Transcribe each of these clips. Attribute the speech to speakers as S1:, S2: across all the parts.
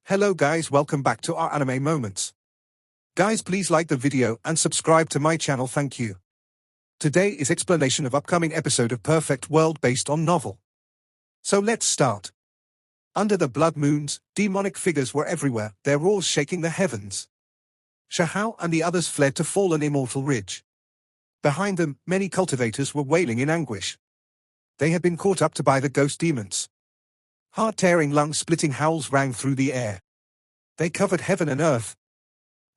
S1: Hello guys, welcome back to our anime moments. Guys, please like the video and subscribe to my channel, thank you. Today is explanation of upcoming episode of Perfect World based on novel. So let's start. Under the blood moons, demonic figures were everywhere, their roars shaking the heavens. Shahao and the others fled to fallen Immortal Ridge. Behind them, many cultivators were wailing in anguish. They had been caught up to by the ghost demons. Heart-tearing, lung-splitting howls rang through the air. They covered heaven and earth.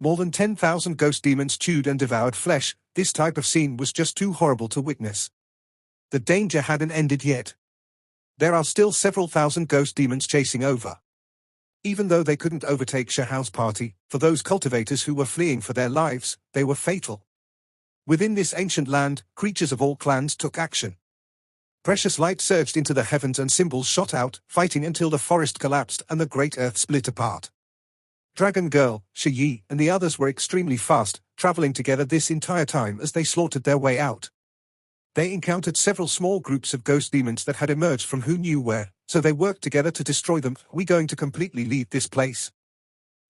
S1: More than 10,000 ghost demons chewed and devoured flesh. This type of scene was just too horrible to witness. The danger hadn't ended yet. There are still several thousand ghost demons chasing over. Even though they couldn't overtake Shahao's party, for those cultivators who were fleeing for their lives, they were fatal. Within this ancient land, creatures of all clans took action. Precious light surged into the heavens and symbols shot out, fighting until the forest collapsed and the great earth split apart. Dragon Girl, Shi, and the others were extremely fast, traveling together this entire time as they slaughtered their way out. They encountered several small groups of ghost demons that had emerged from who knew where, so they worked together to destroy them. "We're going to completely leave this place,"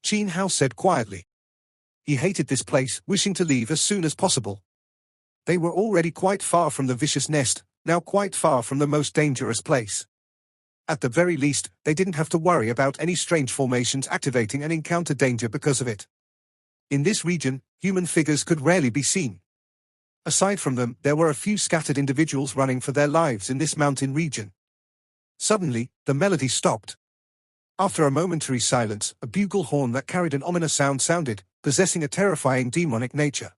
S1: Qin Hao said quietly. He hated this place, wishing to leave as soon as possible. They were already quite far from the vicious nest, now quite far from the most dangerous place. At the very least, they didn't have to worry about any strange formations activating and encounter danger because of it. In this region, human figures could rarely be seen. Aside from them, there were a few scattered individuals running for their lives in this mountain region. Suddenly, the melody stopped. After a momentary silence, a bugle horn that carried an ominous sound sounded, possessing a terrifying demonic nature.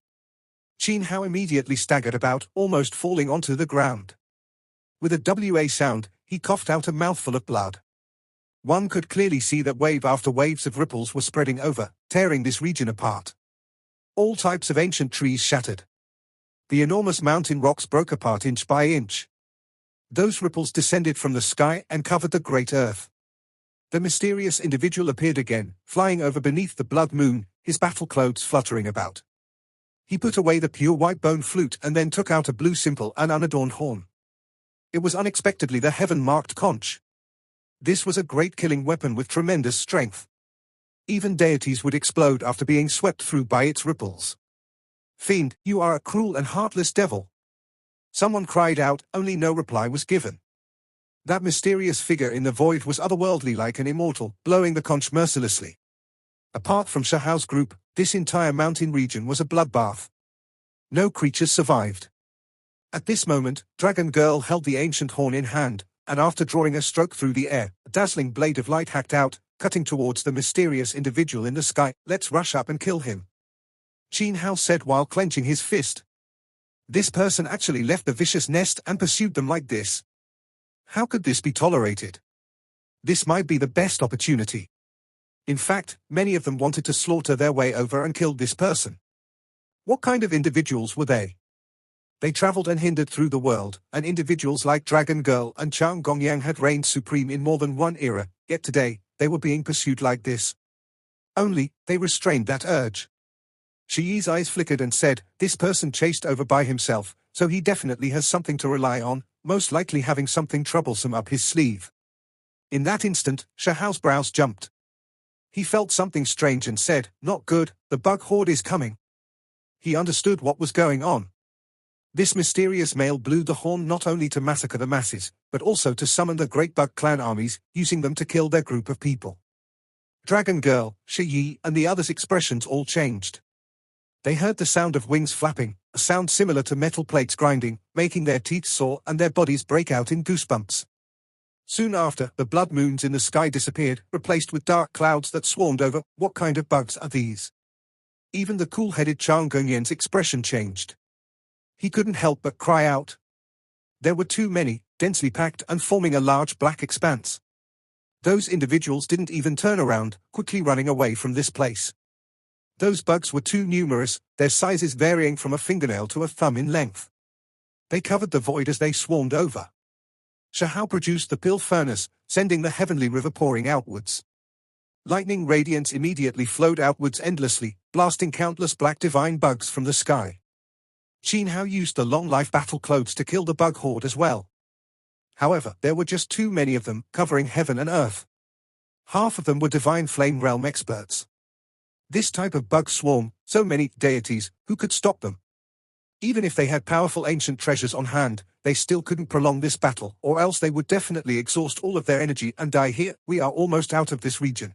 S1: Qin Hao immediately staggered about, almost falling onto the ground. With a WA sound, he coughed out a mouthful of blood. One could clearly see that wave after waves of ripples were spreading over, tearing this region apart. All types of ancient trees shattered. The enormous mountain rocks broke apart inch by inch. Those ripples descended from the sky and covered the great earth. The mysterious individual appeared again, flying over beneath the blood moon, his battle clothes fluttering about. He put away the pure white bone flute and then took out a blue simple and unadorned horn. It was unexpectedly the heaven-marked conch. This was a great killing weapon with tremendous strength. Even deities would explode after being swept through by its ripples. "Fiend, you are a cruel and heartless devil!" Someone cried out, only no reply was given. That mysterious figure in the void was otherworldly, like an immortal, blowing the conch mercilessly. Apart from Shahao's group, this entire mountain region was a bloodbath. No creatures survived. At this moment, Dragon Girl held the ancient horn in hand, and after drawing a stroke through the air, a dazzling blade of light hacked out, cutting towards the mysterious individual in the sky. "Let's rush up and kill him," Qin Hao said while clenching his fist. This person actually left the vicious nest and pursued them like this. How could this be tolerated? This might be the best opportunity. In fact, many of them wanted to slaughter their way over and kill this person. What kind of individuals were they? They traveled and hindered through the world, and individuals like Dragon Girl and Chang Gongyang had reigned supreme in more than one era, yet today, they were being pursued like this. Only, they restrained that urge. Shiyi's eyes flickered and said, "This person chased over by himself, so he definitely has something to rely on, most likely having something troublesome up his sleeve." In that instant, Shahao's brows jumped. He felt something strange and said, "Not good, the bug horde is coming." He understood what was going on. This mysterious male blew the horn not only to massacre the masses, but also to summon the great bug clan armies, using them to kill their group of people. Dragon Girl, Shi, and the others' expressions all changed. They heard the sound of wings flapping, a sound similar to metal plates grinding, making their teeth sore and their bodies break out in goosebumps. Soon after, the blood moons in the sky disappeared, replaced with dark clouds that swarmed over. What kind of bugs are these? Even the cool-headed Chang Gongyan's expression changed. He couldn't help but cry out. There were too many, densely packed and forming a large black expanse. Those individuals didn't even turn around, quickly running away from this place. Those bugs were too numerous, their sizes varying from a fingernail to a thumb in length. They covered the void as they swarmed over. Shahao produced the pill furnace, sending the heavenly river pouring outwards. Lightning radiance immediately flowed outwards endlessly, blasting countless black divine bugs from the sky. Qin Hao used the long-life battle clothes to kill the bug horde as well. However, there were just too many of them, covering heaven and earth. Half of them were divine flame realm experts. This type of bug swarm, so many deities, who could stop them? Even if they had powerful ancient treasures on hand, they still couldn't prolong this battle, or else they would definitely exhaust all of their energy and die here. We are almost out of this region.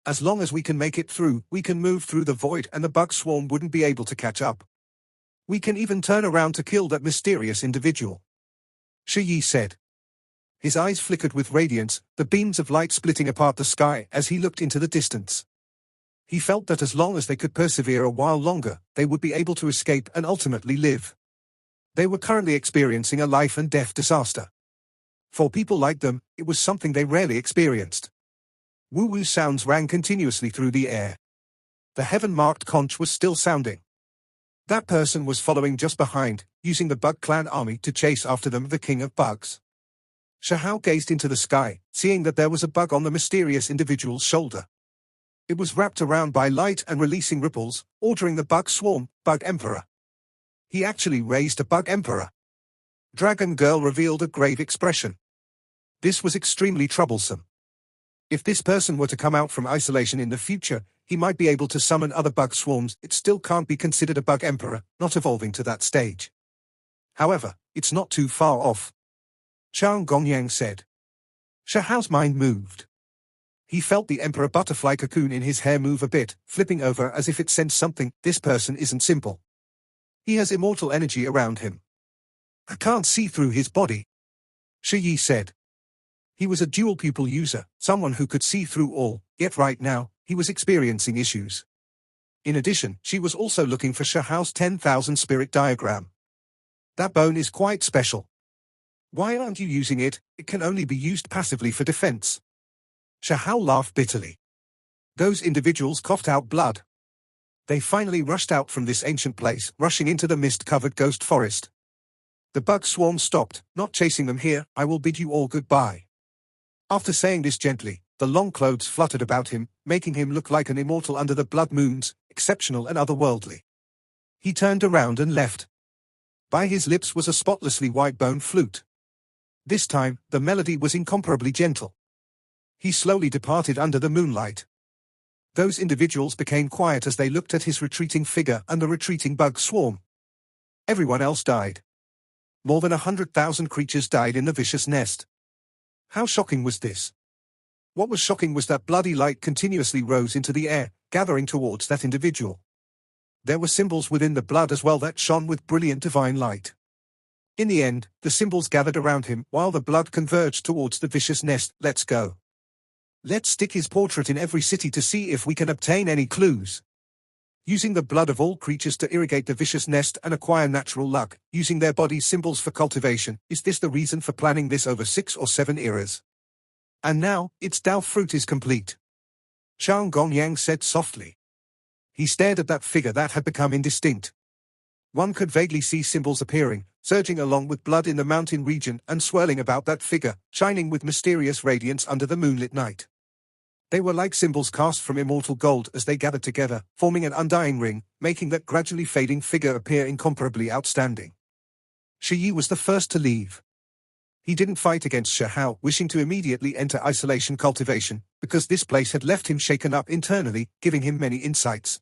S1: As long as we can make it through, we can move through the void and the bug swarm wouldn't be able to catch up. We can even turn around to kill that mysterious individual. Shi said. His eyes flickered with radiance, the beams of light splitting apart the sky as he looked into the distance. He felt that as long as they could persevere a while longer, they would be able to escape and ultimately live. They were currently experiencing a life and death disaster. For people like them, it was something they rarely experienced. Woo-woo sounds rang continuously through the air. The heaven-marked conch was still sounding. That person was following just behind, using the Bug Clan army to chase after them, the king of bugs. Shahao gazed into the sky, seeing that there was a bug on the mysterious individual's shoulder. It was wrapped around by light and releasing ripples, ordering the bug swarm, Bug Emperor. He actually raised a Bug Emperor. Dragon Girl revealed a grave expression. This was extremely troublesome. If this person were to come out from isolation in the future, he might be able to summon other bug swarms. It still can't be considered a Bug Emperor, not evolving to that stage. However, it's not too far off. Chang Gongyang said. Shahao's mind moved. He felt the Emperor butterfly cocoon in his hair move a bit, flipping over as if it sensed something. This person isn't simple. He has immortal energy around him. I can't see through his body. Shi said. He was a dual pupil user, someone who could see through all, yet right now, he was experiencing issues. In addition, she was also looking for Shahao's 10,000 spirit diagram. That bone is quite special. Why aren't you using it? It can only be used passively for defense. Shahao laughed bitterly. Those individuals coughed out blood. They finally rushed out from this ancient place, rushing into the mist-covered ghost forest. The bug swarm stopped, not chasing them here. I will bid you all goodbye. After saying this gently, the long clothes fluttered about him, making him look like an immortal under the blood moons, exceptional and otherworldly. He turned around and left. By his lips was a spotlessly white bone flute. This time, the melody was incomparably gentle. He slowly departed under the moonlight. Those individuals became quiet as they looked at his retreating figure and the retreating bug swarm. Everyone else died. More than 100,000 creatures died in the vicious nest. How shocking was this? What was shocking was that bloody light continuously rose into the air, gathering towards that individual. There were symbols within the blood as well that shone with brilliant divine light. In the end, the symbols gathered around him while the blood converged towards the vicious nest. Let's go. Let's stick his portrait in every city to see if we can obtain any clues. Using the blood of all creatures to irrigate the vicious nest and acquire natural luck, using their bodies' symbols for cultivation, is this the reason for planning this over 6 or 7 eras? And now, its Dao fruit is complete. Chang Gongyang said softly. He stared at that figure that had become indistinct. One could vaguely see symbols appearing, surging along with blood in the mountain region and swirling about that figure, shining with mysterious radiance under the moonlit night. They were like symbols cast from immortal gold as they gathered together, forming an undying ring, making that gradually fading figure appear incomparably outstanding. Shi was the first to leave. He didn't fight against Shahao, wishing to immediately enter isolation cultivation, because this place had left him shaken up internally, giving him many insights.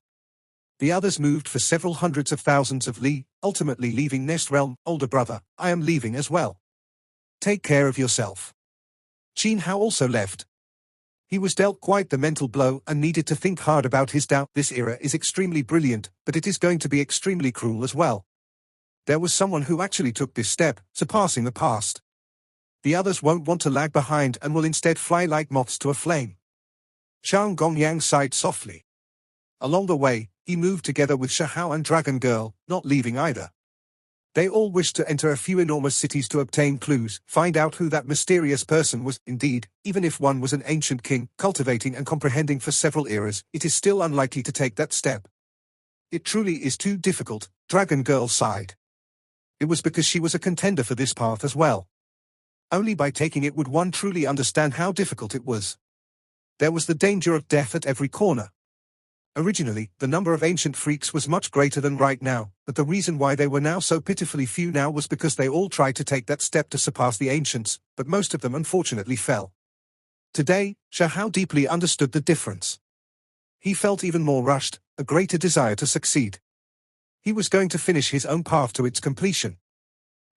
S1: The others moved for several hundreds of thousands of li, ultimately leaving Nest Realm. Older brother, I am leaving as well. Take care of yourself. Qin Hao also left. He was dealt quite the mental blow and needed to think hard about his Dao. This era is extremely brilliant, but it is going to be extremely cruel as well. There was someone who actually took this step, surpassing the past. The others won't want to lag behind and will instead fly like moths to a flame. Chang Gongyang sighed softly. Along the way, he moved together with Shahao and Dragon Girl, not leaving either. They all wished to enter a few enormous cities to obtain clues, find out who that mysterious person was. Indeed, even if one was an ancient king, cultivating and comprehending for several eras, it is still unlikely to take that step. It truly is too difficult, Dragon Girl sighed. It was because she was a contender for this path as well. Only by taking it would one truly understand how difficult it was. There was the danger of death at every corner. Originally, the number of ancient freaks was much greater than right now, but the reason why they were now so pitifully few now was because they all tried to take that step to surpass the ancients, but most of them unfortunately fell. Today, Shahao deeply understood the difference. He felt even more rushed, a greater desire to succeed. He was going to finish his own path to its completion.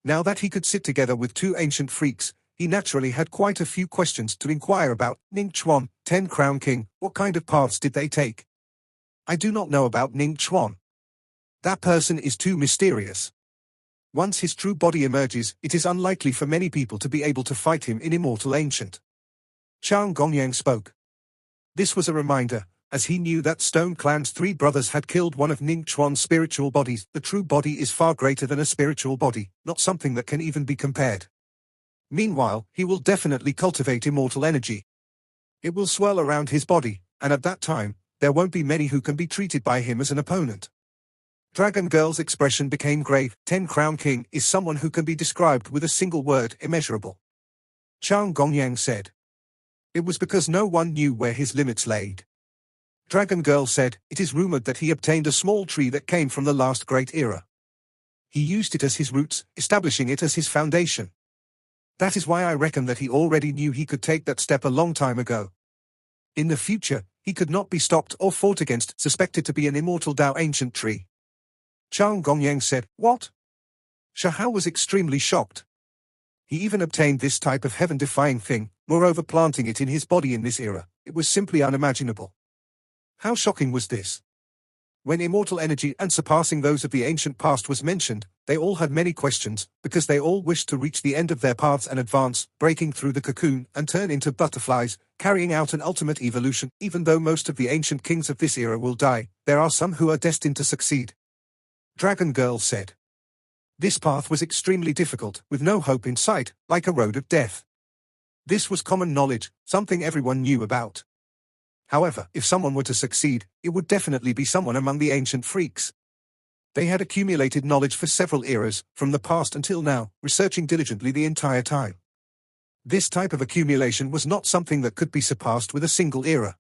S1: Now that he could sit together with two ancient freaks, he naturally had quite a few questions to inquire about. Ning Chuan, 10 Crown King, what kind of paths did they take? I do not know about Ning Chuan. That person is too mysterious. Once his true body emerges, it is unlikely for many people to be able to fight him in Immortal Ancient. Chang Gongyang spoke. This was a reminder, as he knew that Stone Clan's 3 brothers had killed one of Ning Chuan's spiritual bodies. The true body is far greater than a spiritual body, not something that can even be compared. Meanwhile, he will definitely cultivate immortal energy. It will swirl around his body, and at that time, there won't be many who can be treated by him as an opponent. Dragon Girl's expression became grave. 10 Crown King is someone who can be described with a single word: immeasurable. Chang Gongyang said. It was because no one knew where his limits laid. Dragon Girl said, it is rumored that he obtained a small tree that came from the last great era. He used it as his roots, establishing it as his foundation. That is why I reckon that he already knew he could take that step a long time ago. In the future, he could not be stopped or fought against, suspected to be an immortal Dao ancient tree. Chang Gongyang said, what? Shahao was extremely shocked. He even obtained this type of heaven-defying thing, moreover planting it in his body in this era. It was simply unimaginable. How shocking was this? When immortal energy and surpassing those of the ancient past was mentioned, they all had many questions, because they all wished to reach the end of their paths and advance, breaking through the cocoon and turn into butterflies, carrying out an ultimate evolution. Even though most of the ancient kings of this era will die, there are some who are destined to succeed. Dragon Girl said. This path was extremely difficult, with no hope in sight, like a road of death. This was common knowledge, something everyone knew about. However, if someone were to succeed, it would definitely be someone among the ancient freaks. They had accumulated knowledge for several eras, from the past until now, researching diligently the entire time. This type of accumulation was not something that could be surpassed with a single era.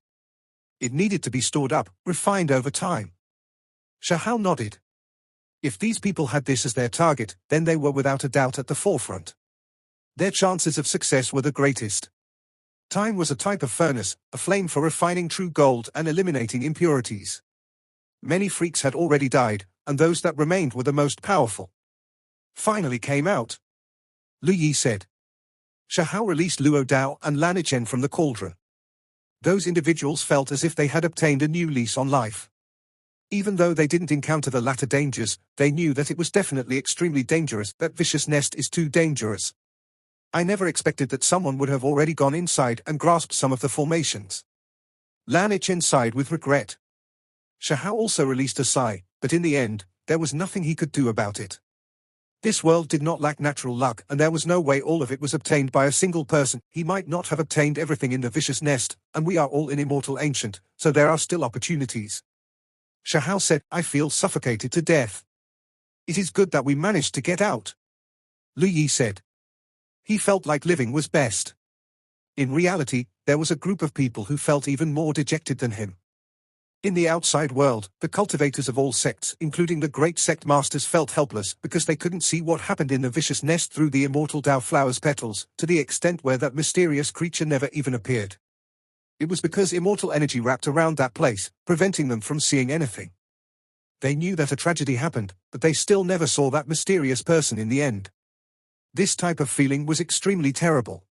S1: It needed to be stored up, refined over time. Shahao nodded. If these people had this as their target, then they were without a doubt at the forefront. Their chances of success were the greatest. Time was a type of furnace, a flame for refining true gold and eliminating impurities. Many freaks had already died, and those that remained were the most powerful. Finally came out. Lu Yi said. Shahao released Luo Dao and Lanichen from the cauldron. Those individuals felt as if they had obtained a new lease on life. Even though they didn't encounter the latter dangers, they knew that it was definitely extremely dangerous. That vicious nest is too dangerous. I never expected that someone would have already gone inside and grasped some of the formations. Lanichen sighed with regret. Shahao also released a sigh, but in the end, there was nothing he could do about it. This world did not lack natural luck, and there was no way all of it was obtained by a single person. He might not have obtained everything in the vicious nest, and we are all in Immortal Ancient, so there are still opportunities. Shahao said, I feel suffocated to death. It is good that we managed to get out. Lu Yi said. He felt like living was best. In reality, there was a group of people who felt even more dejected than him. In the outside world, the cultivators of all sects, including the great sect masters, felt helpless because they couldn't see what happened in the vicious nest through the immortal Dao flower's petals, to the extent where that mysterious creature never even appeared. It was because immortal energy wrapped around that place, preventing them from seeing anything. They knew that a tragedy happened, but they still never saw that mysterious person in the end. This type of feeling was extremely terrible.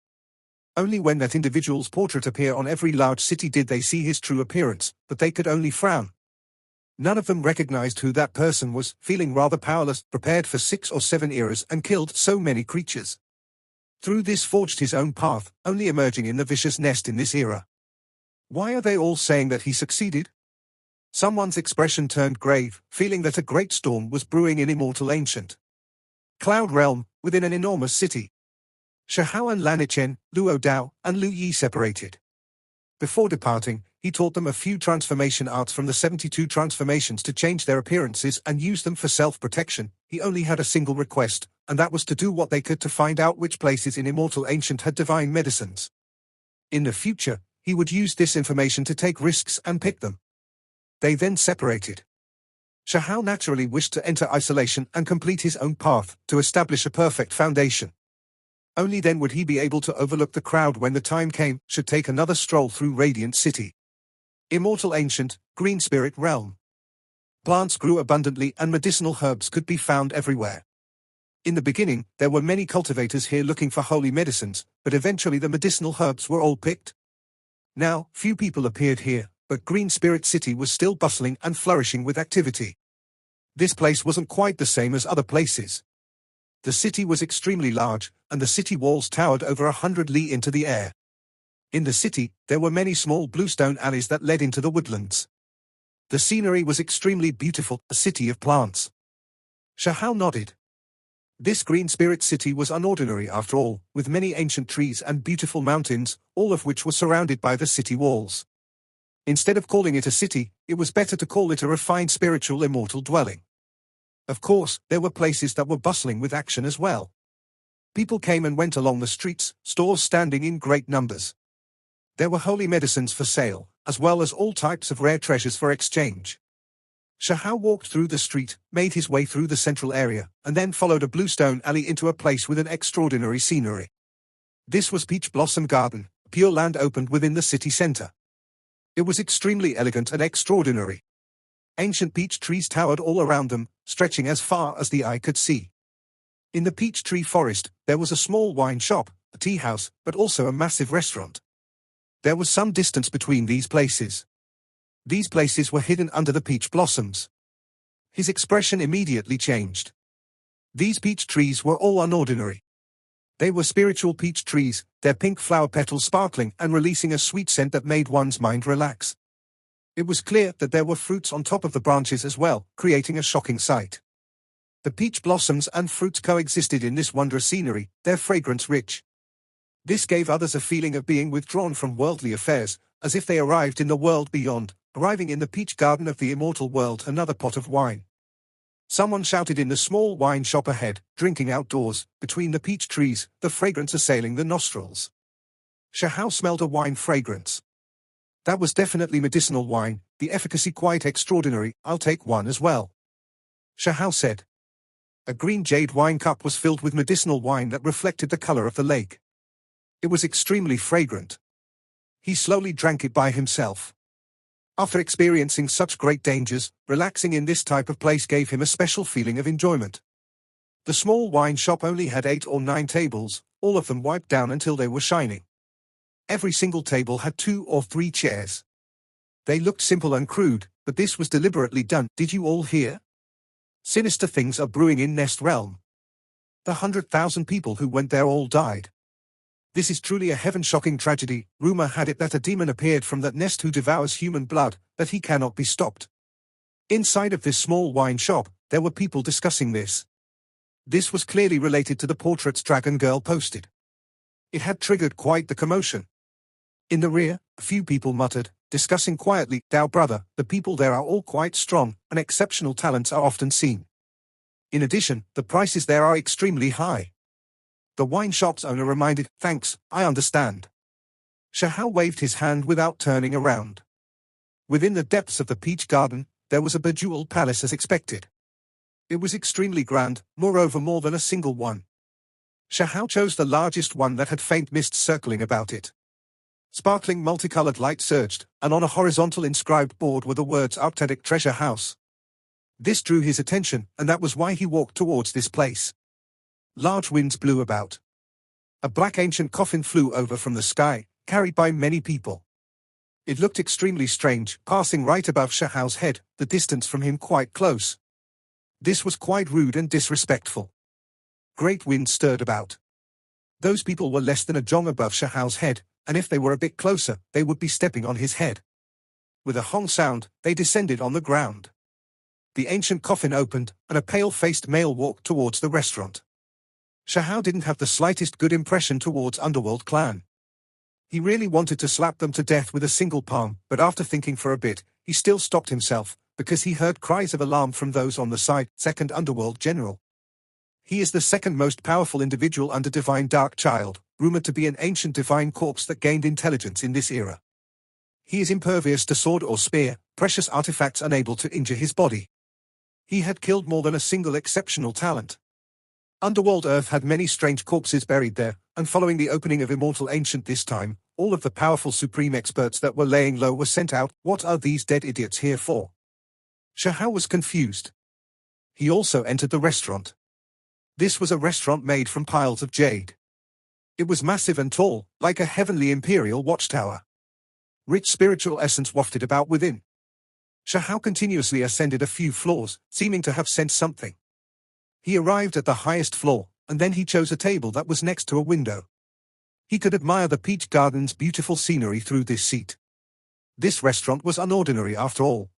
S1: Only when that individual's portrait appeared on every large city did they see his true appearance, but they could only frown. None of them recognized who that person was, feeling rather powerless, prepared for 6 or 7 eras and killed so many creatures. Through this forged his own path, only emerging in the vicious nest in this era. Why are they all saying that he succeeded? Someone's expression turned grave, feeling that a great storm was brewing in Immortal Ancient Cloud Realm, within an enormous city. Shahao and Lanichen, Luo Dao, and Lu Yi separated. Before departing, he taught them a few transformation arts from the 72 transformations to change their appearances and use them for self-protection. He only had a single request, and that was to do what they could to find out which places in Immortal Ancient had divine medicines. In the future, he would use this information to take risks and pick them. They then separated. Shahao naturally wished to enter isolation and complete his own path, to establish a perfect foundation. Only then would he be able to overlook the crowd when the time came, should take another stroll through Radiant City. Immortal Ancient, Green Spirit Realm. Plants grew abundantly and medicinal herbs could be found everywhere. In the beginning, there were many cultivators here looking for holy medicines, but eventually the medicinal herbs were all picked. Now, few people appeared here, but Green Spirit City was still bustling and flourishing with activity. This place wasn't quite the same as other places. The city was extremely large, and the city walls towered over 100 li into the air. In the city, there were many small bluestone alleys that led into the woodlands. The scenery was extremely beautiful, a city of plants. Shahao nodded. This Green Spirit City was unordinary after all, with many ancient trees and beautiful mountains, all of which were surrounded by the city walls. Instead of calling it a city, it was better to call it a refined spiritual immortal dwelling. Of course, there were places that were bustling with action as well. People came and went along the streets, stores standing in great numbers. There were holy medicines for sale, as well as all types of rare treasures for exchange. Shahao walked through the street, made his way through the central area, and then followed a bluestone alley into a place with an extraordinary scenery. This was Peach Blossom Garden, pure land opened within the city center. It was extremely elegant and extraordinary. Ancient peach trees towered all around them, stretching as far as the eye could see. In the peach tree forest, there was a small wine shop, a tea house, but also a massive restaurant. There was some distance between these places. These places were hidden under the peach blossoms. His expression immediately changed. These peach trees were all unordinary. They were spiritual peach trees, their pink flower petals sparkling and releasing a sweet scent that made one's mind relax. It was clear that there were fruits on top of the branches as well, creating a shocking sight. The peach blossoms and fruits coexisted in this wondrous scenery, their fragrance rich. This gave others a feeling of being withdrawn from worldly affairs, as if they arrived in the world beyond, arriving in the peach garden of the immortal world. Another pot of wine. Someone shouted in the small wine shop ahead, drinking outdoors, between the peach trees, the fragrance assailing the nostrils. Shahao smelled a wine fragrance. That was definitely medicinal wine, the efficacy quite extraordinary. I'll take one as well. Shahao said. A green jade wine cup was filled with medicinal wine that reflected the color of the lake. It was extremely fragrant. He slowly drank it by himself. After experiencing such great dangers, relaxing in this type of place gave him a special feeling of enjoyment. The small wine shop only had 8 or 9 tables, all of them wiped down until they were shining. Every single table had 2 or 3 chairs. They looked simple and crude, but this was deliberately done. Did you all hear? Sinister things are brewing in Nest Realm. The 100,000 people who went there all died. This is truly a heaven-shocking tragedy. Rumor had it that a demon appeared from that nest who devours human blood, that he cannot be stopped. Inside of this small wine shop, there were people discussing this. This was clearly related to the portraits Dragon Girl posted. It had triggered quite the commotion. In the rear, a few people muttered, discussing quietly, "Thou brother, the people there are all quite strong, and exceptional talents are often seen. In addition, the prices there are extremely high." The wine shop's owner reminded, "Thanks, I understand." Shahao waved his hand without turning around. Within the depths of the peach garden, there was a bejeweled palace as expected. It was extremely grand, moreover more than a single one. Shahao chose the largest one that had faint mist circling about it. Sparkling multicolored light surged, and on a horizontal inscribed board were the words Arctic Treasure House. This drew his attention, and that was why he walked towards this place. Large winds blew about. A black ancient coffin flew over from the sky, carried by many people. It looked extremely strange, passing right above Shahao's head, the distance from him quite close. This was quite rude and disrespectful. Great winds stirred about. Those people were less than a jong above Shahao's head, and if they were a bit closer, they would be stepping on his head. With a hong sound, they descended on the ground. The ancient coffin opened, and a pale-faced male walked towards the restaurant. Shahao didn't have the slightest good impression towards Underworld Clan. He really wanted to slap them to death with a single palm, but after thinking for a bit, he still stopped himself, because he heard cries of alarm from those on the side. Second Underworld General. He is the second most powerful individual under Divine Dark Child, rumored to be an ancient divine corpse that gained intelligence in this era. He is impervious to sword or spear, precious artifacts unable to injure his body. He had killed more than a single exceptional talent. Underworld Earth had many strange corpses buried there, and following the opening of Immortal Ancient this time, all of the powerful supreme experts that were laying low were sent out. What are these dead idiots here for? Shahao was confused. He also entered the restaurant. This was a restaurant made from piles of jade. It was massive and tall, like a heavenly imperial watchtower. Rich spiritual essence wafted about within. Shahao continuously ascended a few floors, seeming to have sensed something. He arrived at the highest floor, and then he chose a table that was next to a window. He could admire the peach garden's beautiful scenery through this seat. This restaurant was unordinary after all.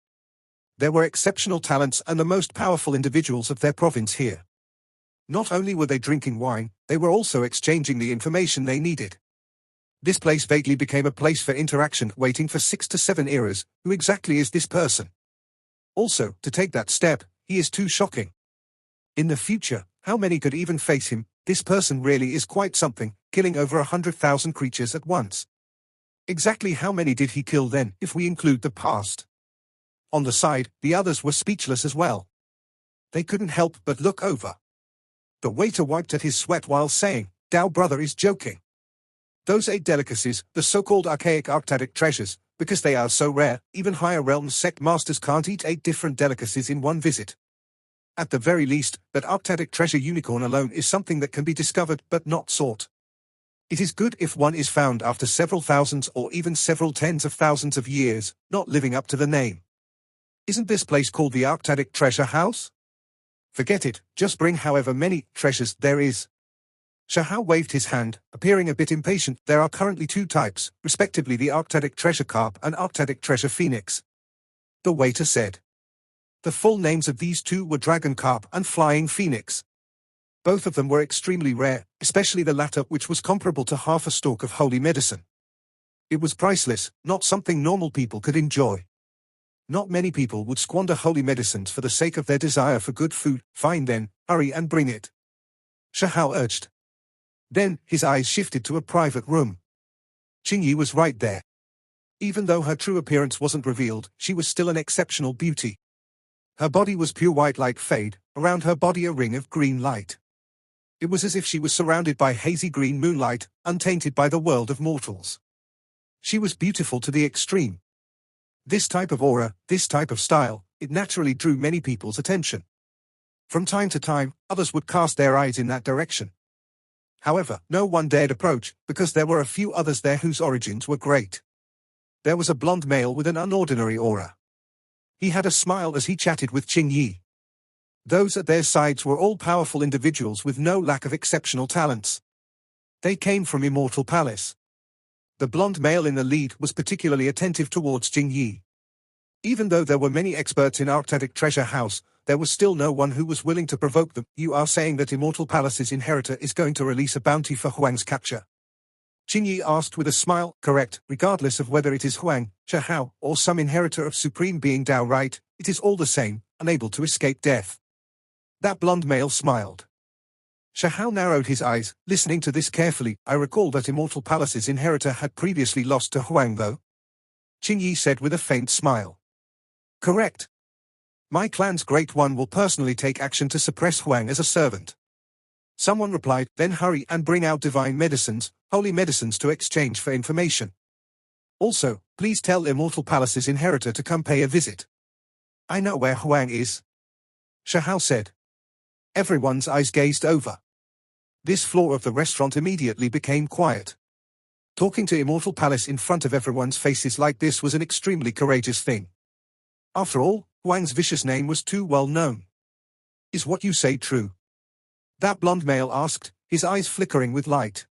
S1: There were exceptional talents and the most powerful individuals of their province here. Not only were they drinking wine, they were also exchanging the information they needed. This place vaguely became a place for interaction, waiting for 6 to 7 eras. Who exactly is this person? Also, to take that step, he is too shocking. In the future, how many could even face him? This person really is quite something, killing over 100,000 creatures at once. Exactly how many did he kill then, if we include the past? On the side, the others were speechless as well. They couldn't help but look over. The waiter wiped at his sweat while saying, "Dao brother is joking. Those 8 delicacies, the so-called archaic arctic treasures, because they are so rare, even higher realms sect masters can't eat 8 different delicacies in one visit. At the very least, that arctic treasure unicorn alone is something that can be discovered but not sought. It is good if one is found after several thousands or even several tens of thousands of years, not living up to the name. Isn't this place called the Arctic Treasure House? Forget it, just bring however many treasures there is." Shahao waved his hand, appearing a bit impatient. There are currently 2 types, respectively the Arctic Treasure Carp and Arctic Treasure Phoenix. The waiter said. The full names of these 2 were Dragon Carp and Flying Phoenix. Both of them were extremely rare, especially the latter, which was comparable to half a stalk of holy medicine. It was priceless, not something normal people could enjoy. Not many people would squander holy medicines for the sake of their desire for good food. Fine then, hurry and bring it, Shahao urged. Then, his eyes shifted to a private room. Qingyi was right there. Even though her true appearance wasn't revealed, she was still an exceptional beauty. Her body was pure white like fade, around her body a ring of green light. It was as if she was surrounded by hazy green moonlight, untainted by the world of mortals. She was beautiful to the extreme. This type of aura, this type of style, it naturally drew many people's attention. From time to time, others would cast their eyes in that direction. However, no one dared approach, because there were a few others there whose origins were great. There was a blonde male with an unordinary aura. He had a smile as he chatted with Qingyi. Those at their sides were all powerful individuals with no lack of exceptional talents. They came from Immortal Palace. The blonde male in the lead was particularly attentive towards Qingyi. Even though there were many experts in Arctic Treasure House, there was still no one who was willing to provoke them. You are saying that Immortal Palace's inheritor is going to release a bounty for Huang's capture? Qingyi asked with a smile. Correct, regardless of whether it is Huang, Shahao, or some inheritor of Supreme Being Dao, right? It is all the same, unable to escape death. That blonde male smiled. Shahao narrowed his eyes, listening to this carefully. I recall that Immortal Palace's inheritor had previously lost to Huang though. Qingyi said with a faint smile. Correct. My clan's Great One will personally take action to suppress Huang as a servant. Someone replied, then hurry and bring out divine medicines, holy medicines to exchange for information. Also, please tell Immortal Palace's inheritor to come pay a visit. I know where Huang is, Shahao said. Everyone's eyes gazed over. This floor of the restaurant immediately became quiet. Talking to Immortal Palace in front of everyone's faces like this was an extremely courageous thing. After all, Huang's vicious name was too well known. Is what you say true? That blonde male asked, his eyes flickering with light.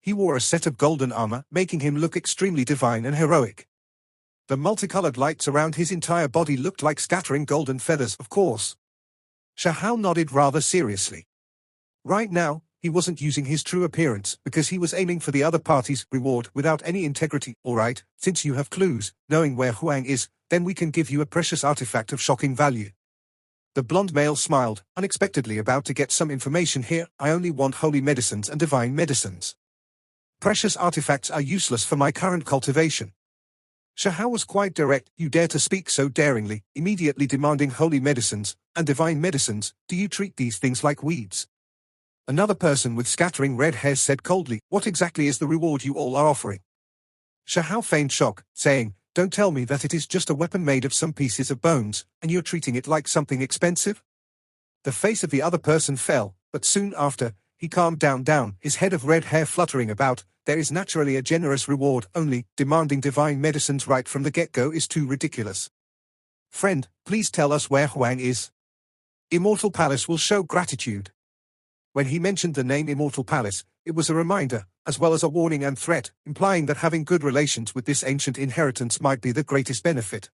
S1: He wore a set of golden armor, making him look extremely divine and heroic. The multicolored lights around his entire body looked like scattering golden feathers, of course. Shahao nodded rather seriously. Right now, he wasn't using his true appearance because he was aiming for the other party's reward without any integrity. All right, since you have clues, knowing where Huang is, then we can give you a precious artifact of shocking value. The blonde male smiled, unexpectedly about to get some information here. I only want holy medicines and divine medicines. Precious artifacts are useless for my current cultivation. Shahao was quite direct. You dare to speak so daringly, immediately demanding holy medicines and divine medicines. Do you treat these things like weeds? Another person with scattering red hair said coldly, "What exactly is the reward you all are offering?" Shahao feigned shock, saying, "Don't tell me that it is just a weapon made of some pieces of bones, and you're treating it like something expensive?" The face of the other person fell, but soon after, he calmed down, his head of red hair fluttering about. "There is naturally a generous reward, only demanding divine medicines right from the get-go is too ridiculous. Friend, please tell us where Huang is. Immortal Palace will show gratitude." When he mentioned the name Immortal Palace, it was a reminder, as well as a warning and threat, implying that having good relations with this ancient inheritance might be the greatest benefit.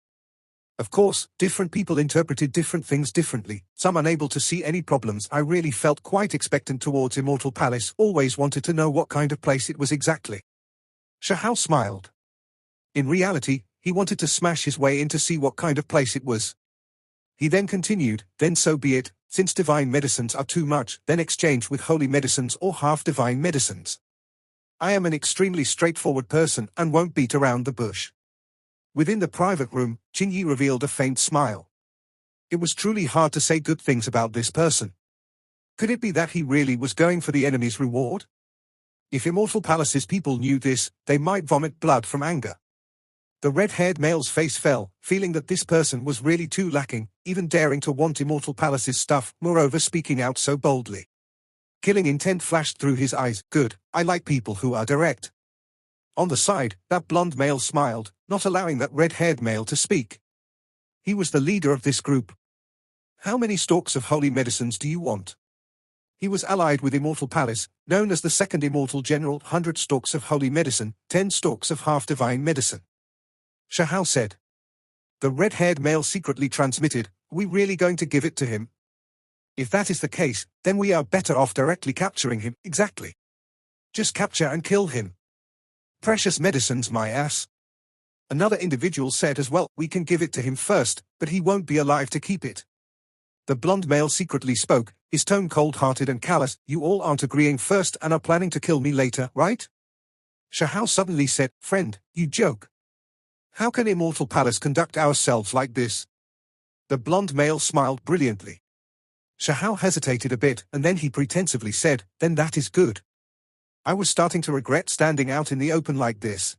S1: Of course, different people interpreted different things differently, some unable to see any problems. I really felt quite expectant towards Immortal Palace, always wanted to know what kind of place it was exactly. Shahao smiled. In reality, he wanted to smash his way in to see what kind of place it was. He then continued, "Then so be it, since divine medicines are too much, then exchange with holy medicines or half-divine medicines. I am an extremely straightforward person and won't beat around the bush." Within the private room, Qingyi revealed a faint smile. It was truly hard to say good things about this person. Could it be that he really was going for the enemy's reward? If Immortal Palace's people knew this, they might vomit blood from anger. The red-haired male's face fell, feeling that this person was really too lacking, even daring to want Immortal Palace's stuff, moreover speaking out so boldly. Killing intent flashed through his eyes. "Good, I like people who are direct." On the side, that blonde male smiled, not allowing that red-haired male to speak. He was the leader of this group. "How many stalks of holy medicines do you want?" He was allied with Immortal Palace, known as the Second Immortal General. 100 stalks of holy medicine, 10 stalks of half-divine medicine. Shahao said. The red-haired male secretly transmitted, "Are we really going to give it to him? If that is the case, then we are better off directly capturing him." "Exactly. Just capture and kill him. Precious medicines, my ass." Another individual said as well, "We can give it to him first, but he won't be alive to keep it." The blonde male secretly spoke, his tone cold-hearted and callous, "You all aren't agreeing first and are planning to kill me later, right?" Shahao suddenly said, "Friend, you joke. How can Immortal Palace conduct ourselves like this?" The blonde male smiled brilliantly. Shahao hesitated a bit, and then he pretensively said, "Then that is good. I was starting to regret standing out in the open like this.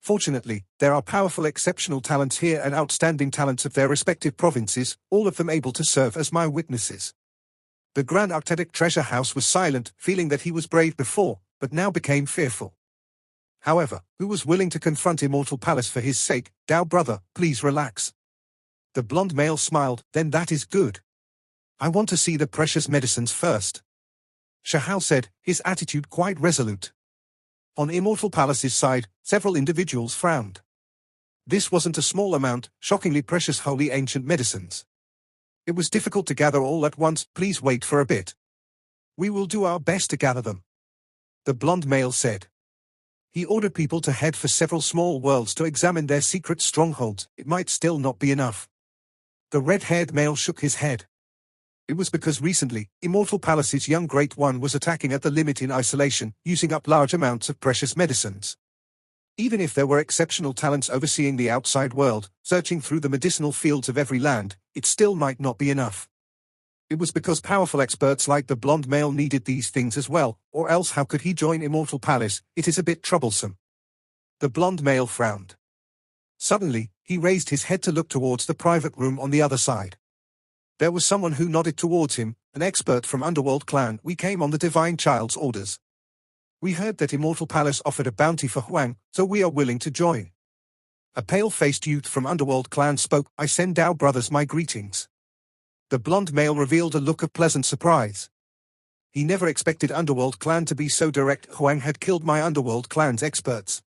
S1: Fortunately, there are powerful exceptional talents here and outstanding talents of their respective provinces, all of them able to serve as my witnesses." The Grand Arctic Treasure House was silent, feeling that he was brave before, but now became fearful. However, who was willing to confront Immortal Palace for his sake? "Dao brother, please relax." The blonde male smiled, "Then that is good. I want to see the precious medicines first." Shahao said, his attitude quite resolute. On Immortal Palace's side, several individuals frowned. This wasn't a small amount, shockingly precious holy ancient medicines. It was difficult to gather all at once. "Please wait for a bit. We will do our best to gather them," the blonde male said. He ordered people to head for several small worlds to examine their secret strongholds. It might still not be enough. The red-haired male shook his head. It was because recently, Immortal Palace's young Great One was attacking at the limit in isolation, using up large amounts of precious medicines. Even if there were exceptional talents overseeing the outside world, searching through the medicinal fields of every land, it still might not be enough. It was because powerful experts like the blonde male needed these things as well, or else how could he join Immortal Palace? It is a bit troublesome. The blonde male frowned. Suddenly, he raised his head to look towards the private room on the other side. There was someone who nodded towards him, an expert from Underworld Clan. "We came on the Divine Child's orders. We heard that Immortal Palace offered a bounty for Huang, so we are willing to join." A pale-faced youth from Underworld Clan spoke, "I send Dao brothers my greetings." The blonde male revealed a look of pleasant surprise. He never expected Underworld Clan to be so direct. "Huang had killed my Underworld Clan's experts.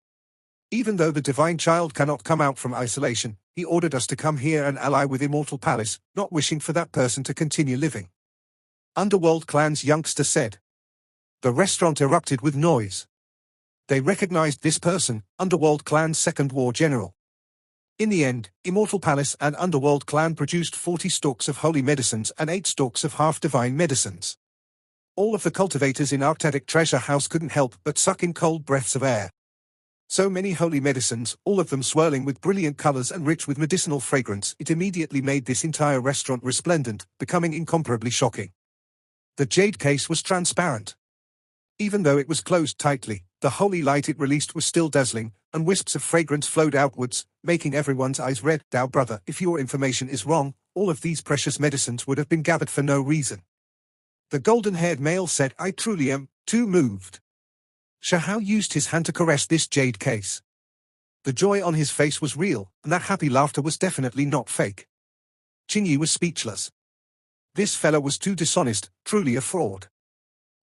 S1: Even though the Divine Child cannot come out from isolation, he ordered us to come here and ally with Immortal Palace, not wishing for that person to continue living," Underworld Clan's youngster said. The restaurant erupted with noise. They recognized this person, Underworld Clan's second war general. In the end, Immortal Palace and Underworld Clan produced 40 stalks of holy medicines and 8 stalks of half-divine medicines. All of the cultivators in Arctic Treasure House couldn't help but suck in cold breaths of air. So many holy medicines, all of them swirling with brilliant colors and rich with medicinal fragrance, it immediately made this entire restaurant resplendent, becoming incomparably shocking. The jade case was transparent. Even though it was closed tightly, the holy light it released was still dazzling, and wisps of fragrance flowed outwards, making everyone's eyes red. Thou brother, if your information is wrong, all of these precious medicines would have been gathered for no reason. The golden-haired male said, I truly am too moved. Shahao used his hand to caress this jade case. The joy on his face was real, and that happy laughter was definitely not fake. Qingyi was speechless. This fellow was too dishonest, truly a fraud.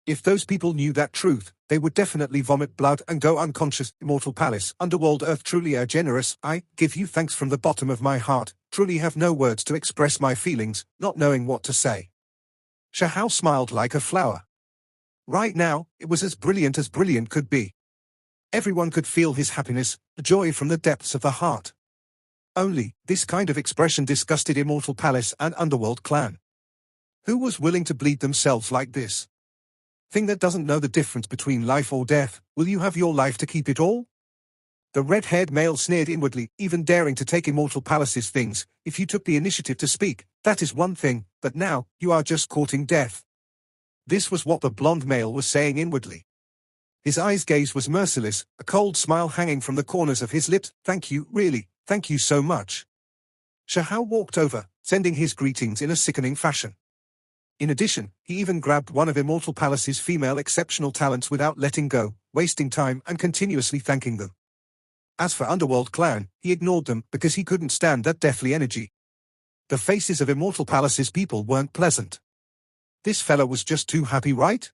S1: If those people knew that truth, they would definitely vomit blood and go unconscious. Immortal Palace, Underworld Earth, truly are generous. I give you thanks from the bottom of my heart, truly have no words to express my feelings, not knowing what to say. Shahao smiled like a flower. Right now, it was as brilliant could be. Everyone could feel his happiness, the joy from the depths of the heart. Only, this kind of expression disgusted Immortal Palace and Underworld clan. Who was willing to bleed themselves like this? Thing that doesn't know the difference between life or death, will you have your life to keep it all? The red-haired male sneered inwardly, even daring to take Immortal Palace's things. If you took the initiative to speak, that is one thing, but now, you are just courting death. This was what the blonde male was saying inwardly. His eyes gaze was merciless, a cold smile hanging from the corners of his lips. Thank you, really, thank you so much. Shahao walked over, sending his greetings in a sickening fashion. In addition, he even grabbed one of Immortal Palace's female exceptional talents without letting go, wasting time and continuously thanking them. As for Underworld clan, he ignored them because he couldn't stand that deathly energy. The faces of Immortal Palace's people weren't pleasant. This fellow was just too happy, right?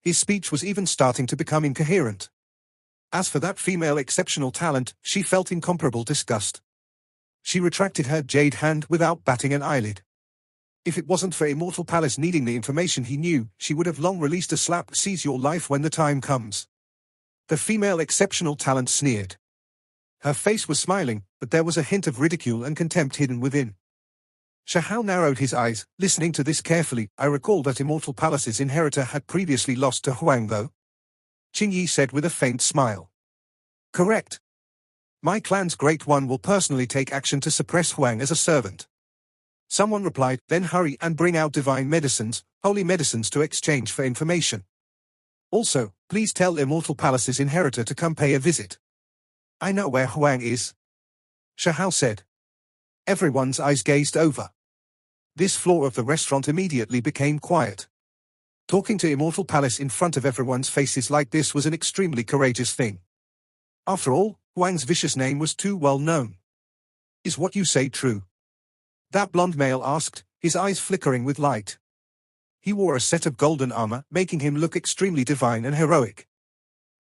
S1: His speech was even starting to become incoherent. As for that female exceptional talent, she felt incomparable disgust. She retracted her jade hand without batting an eyelid. If it wasn't for Immortal Palace needing the information he knew, she would have long released a slap. Seize your life when the time comes. The female exceptional talent sneered. Her face was smiling, but there was a hint of ridicule and contempt hidden within. Shahao narrowed his eyes, listening to this carefully. I recall that Immortal Palace's inheritor had previously lost to Huang though. Qingyi said with a faint smile. Correct. My clan's Great One will personally take action to suppress Huang as a servant. Someone replied, then hurry and bring out divine medicines, holy medicines to exchange for information. Also, please tell Immortal Palace's inheritor to come pay a visit. I know where Huang is. Shahao said. Everyone's eyes gazed over. This floor of the restaurant immediately became quiet. Talking to Immortal Palace in front of everyone's faces like this was an extremely courageous thing. After all, Huang's vicious name was too well known. Is what you say true? That blonde male asked, his eyes flickering with light. He wore a set of golden armor, making him look extremely divine and heroic.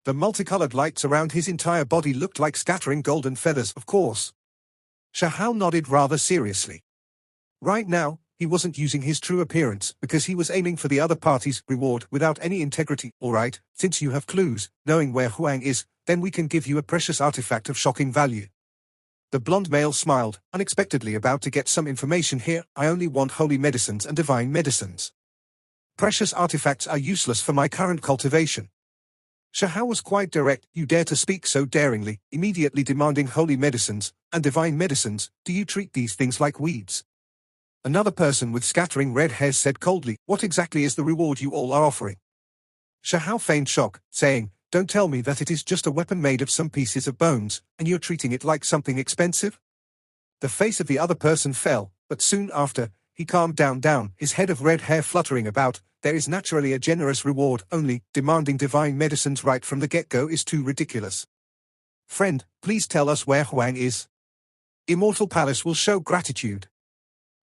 S1: The multicolored lights around his entire body looked like scattering golden feathers, of course. Shahao nodded rather seriously. Right now, he wasn't using his true appearance because he was aiming for the other party's reward without any integrity. All right, since you have clues, knowing where Huang is, then we can give you a precious artifact of shocking value. The blonde male smiled, unexpectedly about to get some information here. I only want holy medicines and divine medicines. Precious artifacts are useless for my current cultivation. Shahao was quite direct. You dare to speak so daringly, immediately demanding holy medicines and divine medicines. Do you treat these things like weeds? Another person with scattering red hairs said coldly, what exactly is the reward you all are offering? Shahao feigned shock, saying, don't tell me that it is just a weapon made of some pieces of bones, and you're treating it like something expensive? The face of the other person fell, but soon after, he calmed down, his head of red hair fluttering about. There is naturally a generous reward, only demanding divine medicines right from the get-go is too ridiculous. Friend, please tell us where Huang is. Immortal Palace will show gratitude.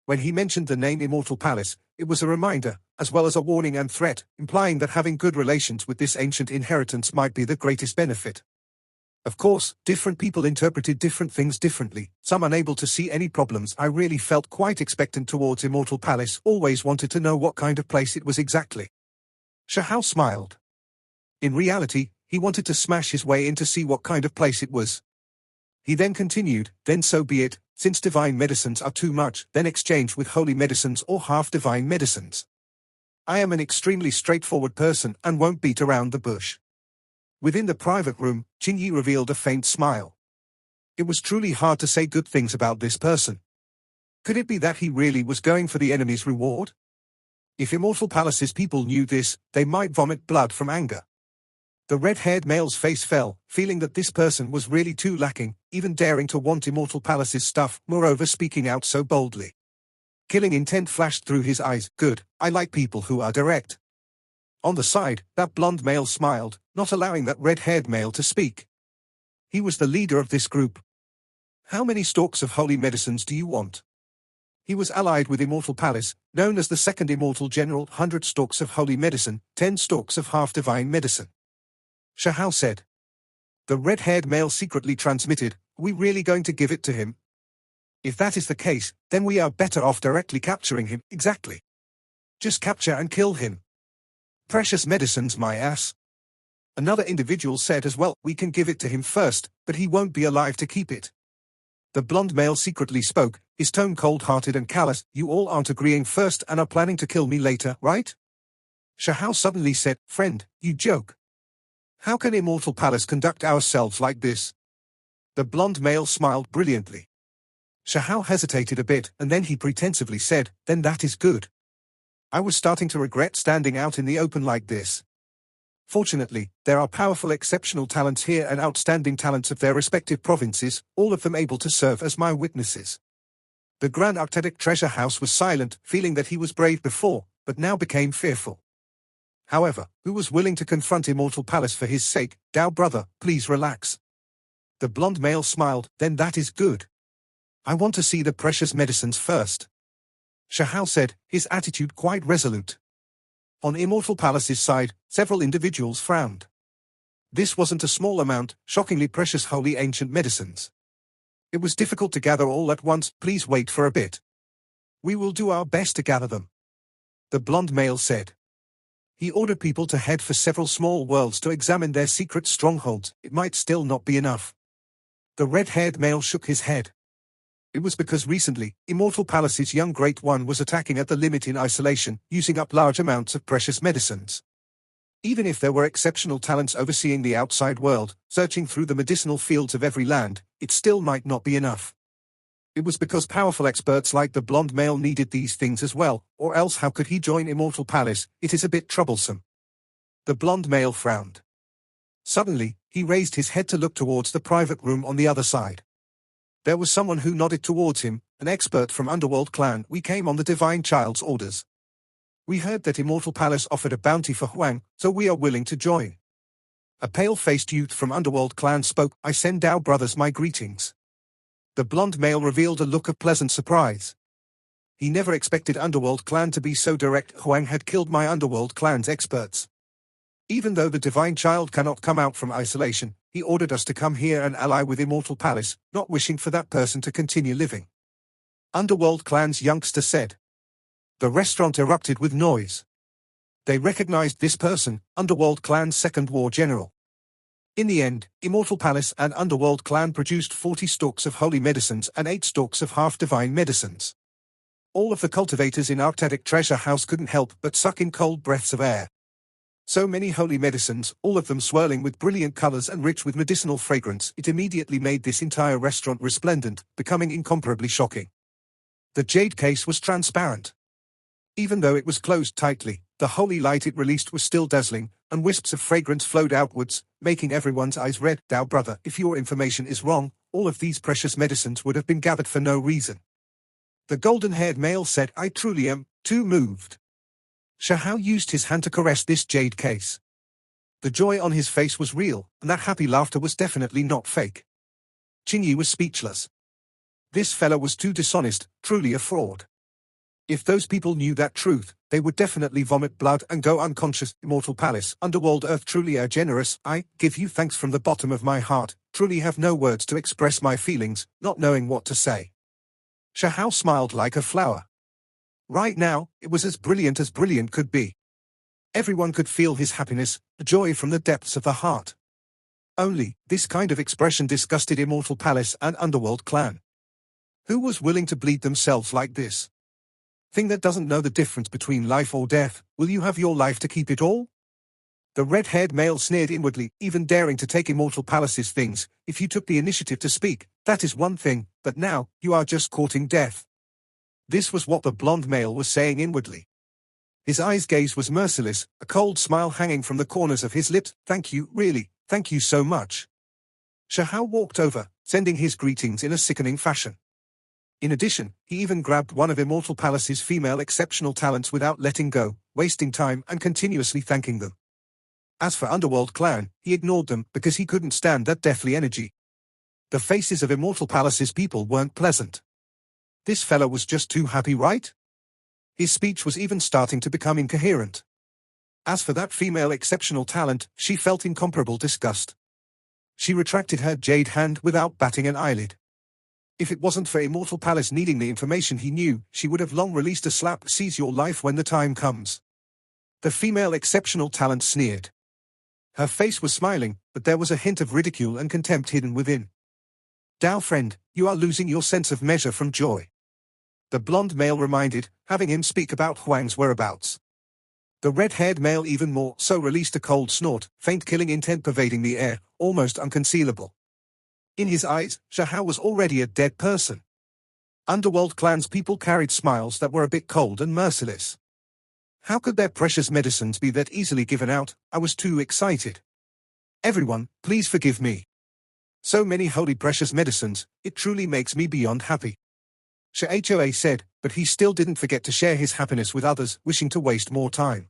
S1: When he mentioned the name Immortal Palace, it was a reminder, as well as a warning and threat, implying that having good relations with this ancient inheritance might be the greatest benefit. Of course, different people interpreted different things differently, some unable to see any problems. I really felt quite expectant towards Immortal Palace, always wanted to know what kind of place it was exactly. Shahao smiled. In reality, he wanted to smash his way in to see what kind of place it was. He then continued, then so be it, since divine medicines are too much, then exchange with holy medicines or half-divine medicines. I am an extremely straightforward person and won't beat around the bush. Within the private room, Qingyi revealed a faint smile. It was truly hard to say good things about this person. Could it be that he really was going for the enemy's reward? If Immortal Palace's people knew this, they might vomit blood from anger. The red-haired male's face fell, feeling that this person was really too lacking, even daring to want Immortal Palace's stuff, moreover speaking out so boldly. Killing intent flashed through his eyes. Good, I like people who are direct. On the side, that blonde male smiled, not allowing that red-haired male to speak. He was the leader of this group. How many stalks of holy medicines do you want? He was allied with Immortal Palace, known as the Second Immortal General. 100 stalks of holy medicine, 10 stalks of half-divine medicine. Shahao said. The red-haired male secretly transmitted, "Are we really going to give it to him? If that is the case, then we are better off directly capturing him." Exactly. Just capture and kill him. Precious medicines, my ass. Another individual said as well, "We can give it to him first, but he won't be alive to keep it." The blonde male secretly spoke, his tone cold-hearted and callous. "You all aren't agreeing first and are planning to kill me later, right?" Shahao suddenly said, "Friend, you joke. How can Immortal Palace conduct ourselves like this?" The blonde male smiled brilliantly. Shahao hesitated a bit, and then he pretensively said, "Then that is good. I was starting to regret standing out in the open like this. Fortunately, there are powerful exceptional talents here and outstanding talents of their respective provinces, all of them able to serve as my witnesses." The Grand Arctic Treasure House was silent, feeling that he was brave before, but now became fearful. However, who was willing to confront Immortal Palace for his sake? "Dao brother, please relax." The blonde male smiled, "Then that is good. I want to see the precious medicines first." Shahao said, his attitude quite resolute. On Immortal Palace's side, several individuals frowned. This wasn't a small amount, shockingly precious holy ancient medicines. It was difficult to gather all at once. "Please wait for a bit. We will do our best to gather them," the blonde male said. He ordered people to head for several small worlds to examine their secret strongholds. It might still not be enough. The red-haired male shook his head. It was because recently, Immortal Palace's young Great One was attacking at the limit in isolation, using up large amounts of precious medicines. Even if there were exceptional talents overseeing the outside world, searching through the medicinal fields of every land, it still might not be enough. It was because powerful experts like the blonde male needed these things as well, or else how could he join Immortal Palace? It is a bit troublesome. The blonde male frowned. Suddenly, he raised his head to look towards the private room on the other side. There was someone who nodded towards him, an expert from Underworld Clan. "We came on the Divine Child's orders. We heard that Immortal Palace offered a bounty for Huang, so we are willing to join." A pale-faced youth from Underworld Clan spoke. "I send Dao brothers my greetings." The blonde male revealed a look of pleasant surprise. He never expected Underworld Clan to be so direct. "Huang had killed my Underworld Clan's experts. Even though the Divine Child cannot come out from isolation, he ordered us to come here and ally with Immortal Palace, not wishing for that person to continue living," Underworld Clan's youngster said. The restaurant erupted with noise. They recognized this person, Underworld Clan's second war general. In the end, Immortal Palace and Underworld Clan produced 40 stalks of holy medicines and 8 stalks of half-divine medicines. All of the cultivators in Arctic Treasure House couldn't help but suck in cold breaths of air. So many holy medicines, all of them swirling with brilliant colors and rich with medicinal fragrance, it immediately made this entire restaurant resplendent, becoming incomparably shocking. The jade case was transparent. Even though it was closed tightly, the holy light it released was still dazzling, and wisps of fragrance flowed outwards, making everyone's eyes red. "Dao brother, if your information is wrong, all of these precious medicines would have been gathered for no reason," the golden-haired male said. "I truly am too moved." Shahao used his hand to caress this jade case. The joy on his face was real, and that happy laughter was definitely not fake. Qingyi was speechless. This fellow was too dishonest, truly a fraud. If those people knew that truth, they would definitely vomit blood and go unconscious. "Immortal Palace, Underworld Earth truly are generous. I give you thanks from the bottom of my heart, truly have no words to express my feelings, not knowing what to say." Shahao smiled like a flower. Right now, it was as brilliant could be. Everyone could feel his happiness, the joy from the depths of the heart. Only, this kind of expression disgusted Immortal Palace and Underworld Clan. Who was willing to bleed themselves like this? Thing that doesn't know the difference between life or death. Will you have your life to keep it all? The red-haired male sneered inwardly, even daring to take Immortal Palace's things. If you took the initiative to speak, that is one thing, but now, you are just courting death. This was what the blonde male was saying inwardly. His eyes gaze was merciless, a cold smile hanging from the corners of his lips. Thank you, really, thank you so much. Shahao walked over, sending his greetings in a sickening fashion. In addition, he even grabbed one of Immortal Palace's female exceptional talents without letting go, wasting time and continuously thanking them. As for Underworld Clan, he ignored them because he couldn't stand that deathly energy. The faces of Immortal Palace's people weren't pleasant. This fella was just too happy, right? His speech was even starting to become incoherent. As for that female exceptional talent, she felt incomparable disgust. She retracted her jade hand without batting an eyelid. If it wasn't for Immortal Palace needing the information he knew, she would have long released a slap. Seize your life when the time comes. The female exceptional talent sneered. Her face was smiling, but there was a hint of ridicule and contempt hidden within. Dao friend, you are losing your sense of measure from joy. The blonde male reminded, having him speak about Huang's whereabouts. The red-haired male even more so released a cold snort, faint killing intent pervading the air, almost unconcealable. In his eyes, Shahao was already a dead person. Underworld Clan's people carried smiles that were a bit cold and merciless. How could their precious medicines be that easily given out? I was too excited. Everyone, please forgive me. So many holy precious medicines, it truly makes me beyond happy. Shahao said, but he still didn't forget to share his happiness with others, wishing to waste more time.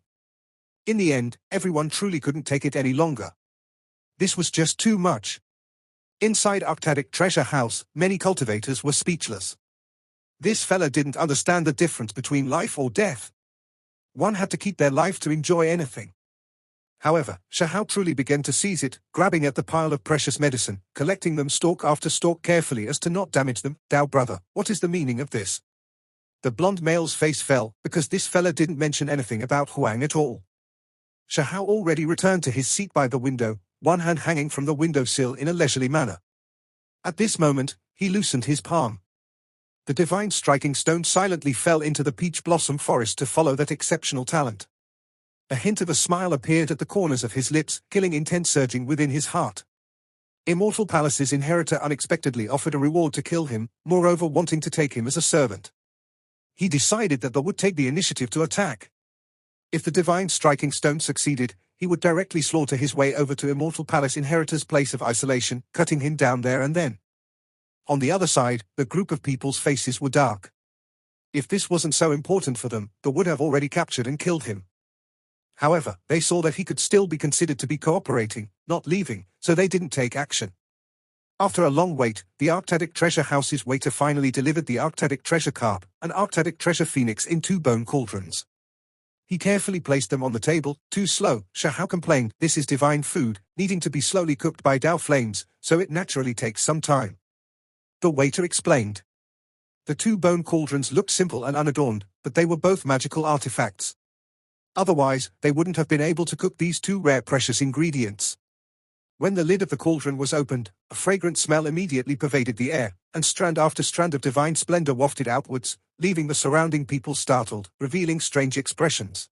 S1: In the end, everyone truly couldn't take it any longer. This was just too much. Inside Arctic Treasure House, many cultivators were speechless. This fella didn't understand the difference between life or death. One had to keep their life to enjoy anything. However, Shahao truly began to seize it, grabbing at the pile of precious medicine, collecting them stalk after stalk carefully as to not damage them. Dao brother, what is the meaning of this? The blonde male's face fell, because this fella didn't mention anything about Huang at all. Shahao already returned to his seat by the window, one hand hanging from the windowsill in a leisurely manner. At this moment, he loosened his palm. The divine striking stone silently fell into the peach blossom forest to follow that exceptional talent. A hint of a smile appeared at the corners of his lips, killing intent surging within his heart. Immortal Palace's inheritor unexpectedly offered a reward to kill him, moreover wanting to take him as a servant. He decided that they would take the initiative to attack. If the divine striking stone succeeded, he would directly slaughter his way over to Immortal Palace inheritor's place of isolation, cutting him down there and then. On the other side, the group of people's faces were dark. If this wasn't so important for them, they would have already captured and killed him. However, they saw that he could still be considered to be cooperating, not leaving, so they didn't take action. After a long wait, the Arctic Treasure House's waiter finally delivered the Arctic Treasure Carp, an Arctic Treasure Phoenix in 2 bone cauldrons. He carefully placed them on the table. Too slow, Shahao complained. This is divine food, needing to be slowly cooked by Dao flames, so it naturally takes some time. The waiter explained. The 2 bone cauldrons looked simple and unadorned, but they were both magical artifacts. Otherwise, they wouldn't have been able to cook these 2 rare precious ingredients. When the lid of the cauldron was opened, a fragrant smell immediately pervaded the air, and strand after strand of divine splendor wafted outwards, leaving the surrounding people startled, revealing strange expressions.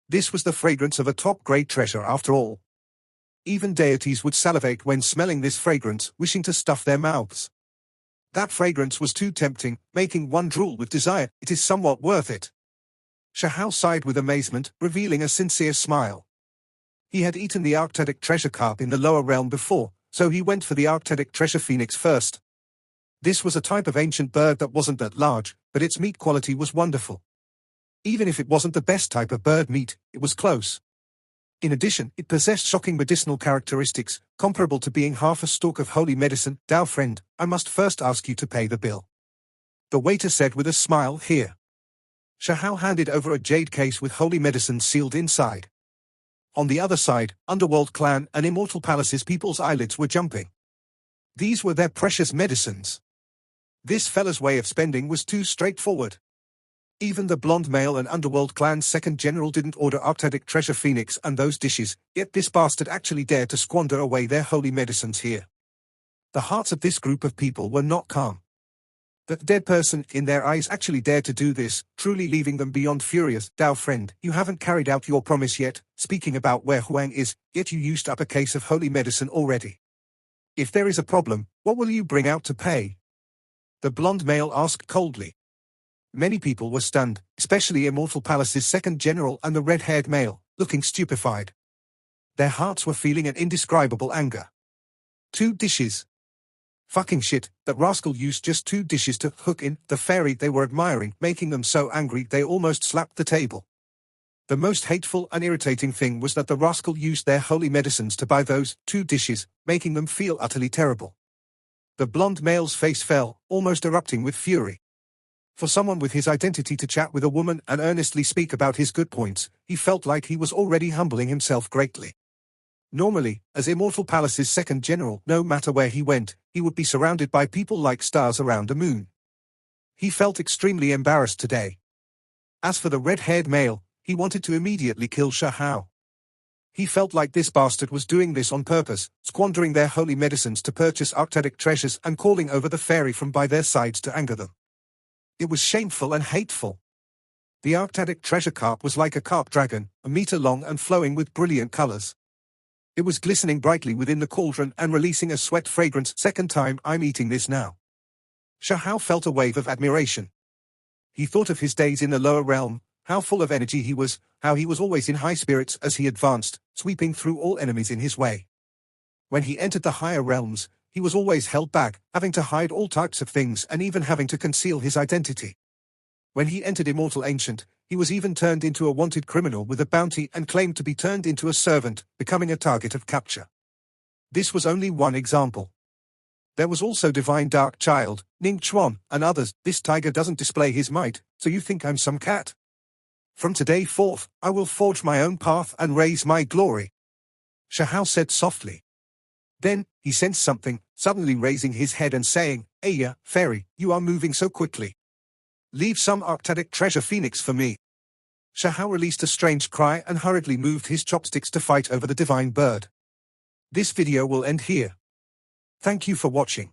S1: This was the fragrance of a top-grade treasure after all. Even deities would salivate when smelling this fragrance, wishing to stuff their mouths. That fragrance was too tempting, making one drool with desire. It is somewhat worth it. Shahao sighed with amazement, revealing a sincere smile. He had eaten the Arctic Treasure Carp in the lower realm before, so he went for the Arctic Treasure Phoenix first. This was a type of ancient bird that wasn't that large, but its meat quality was wonderful. Even if it wasn't the best type of bird meat, it was close. In addition, it possessed shocking medicinal characteristics, comparable to being half a stalk of holy medicine. Dao friend, I must first ask you to pay the bill. The waiter said with a smile. Here. Shahao handed over a jade case with holy medicine sealed inside. On the other side, Underworld Clan and Immortal Palace's people's eyelids were jumping. These were their precious medicines. This fella's way of spending was too straightforward. Even the blonde male and Underworld Clan's second general didn't order Arctic Treasure Phoenix and those dishes, yet this bastard actually dared to squander away their holy medicines here. The hearts of this group of people were not calm. That dead person in their eyes actually dared to do this, truly leaving them beyond furious. Dao friend, you haven't carried out your promise yet, speaking about where Huang is, yet you used up a case of holy medicine already. If there is a problem, what will you bring out to pay? The blonde male asked coldly. Many people were stunned, especially Immortal Palace's second general and the red-haired male, looking stupefied. Their hearts were feeling an indescribable anger. 2 dishes. Fucking shit, that rascal used just 2 dishes to hook in the fairy they were admiring, making them so angry they almost slapped the table. The most hateful and irritating thing was that the rascal used their holy medicines to buy those 2 dishes, making them feel utterly terrible. The blonde male's face fell, almost erupting with fury. For someone with his identity to chat with a woman and earnestly speak about his good points, he felt like he was already humbling himself greatly. Normally, as Immortal Palace's second general, no matter where he went, he would be surrounded by people like stars around a moon. He felt extremely embarrassed today. As for the red-haired male, he wanted to immediately kill Shahao. He felt like this bastard was doing this on purpose, squandering their holy medicines to purchase arctic treasures and calling over the fairy from by their sides to anger them. It was shameful and hateful. The arctic treasure carp was like a carp dragon, a meter long and flowing with brilliant colors. It was glistening brightly within the cauldron and releasing a sweat fragrance. Second time I'm eating this now. Shahao felt a wave of admiration. He thought of his days in the lower realm, how full of energy he was, how he was always in high spirits as he advanced, sweeping through all enemies in his way. When he entered the higher realms, he was always held back, having to hide all types of things and even having to conceal his identity. When he entered Immortal Ancient, he was even turned into a wanted criminal with a bounty and claimed to be turned into a servant, becoming a target of capture. This was only one example. There was also Divine Dark Child, Ning Chuan, and others. This tiger doesn't display his might, so you think I'm some cat? From today forth, I will forge my own path and raise my glory. Shahao said softly. Then, he sensed something, suddenly raising his head and saying, Aya, fairy, you are moving so quickly. Leave some arctic treasure phoenix for me. Shahao released a strange cry and hurriedly moved his chopsticks to fight over the divine bird. This video will end here. Thank you for watching.